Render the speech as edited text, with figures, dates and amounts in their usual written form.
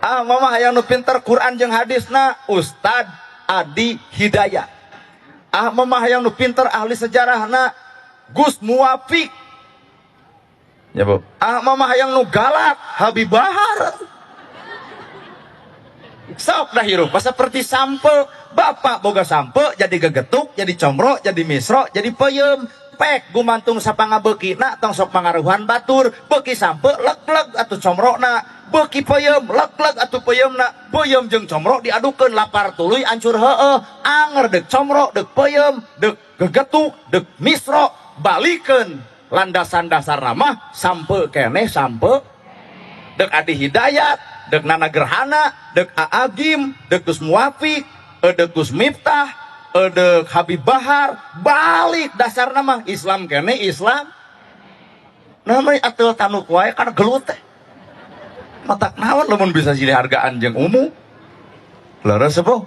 mama hayang nu pinter Quran jeung hadisna Ustad Adi Hidayat. Mama hayang nu pinter ahli sejarahna Gus Muwafiq. Ya Bu. Mama hayang nu galak Habib Bahar. Sok dah hirup seperti sampe. Bapak boga sampe jadi gegetuk, jadi comro, jadi misro, jadi peyem. Pek gumantung sapanga beukina tong sok pangaruhan batur. Beuki sampe leg-leg atuh comrona, beuki peyem leg-leg atuh peyemna. Peyem jeung comro diadukeun lapar tuluy ancur heueuh. Anger deuk comro, deuk peyem, deuk gegetuk, deuk misro, balikeun landasan dasarna mah sampe keneh sampe. Deuk Adi Hidayat, deuk Nana Gerhana, deuk Aagim, deuk Gus Muwafiq, deuk Gus Miftah, deuk Habib Bahar, balik dasarna mah Islam kene Islam. Namanya atul tanuk wae kana gelut teh. Matak naon lamun bisa jadi hargaan jeung umum. Leres sepuh.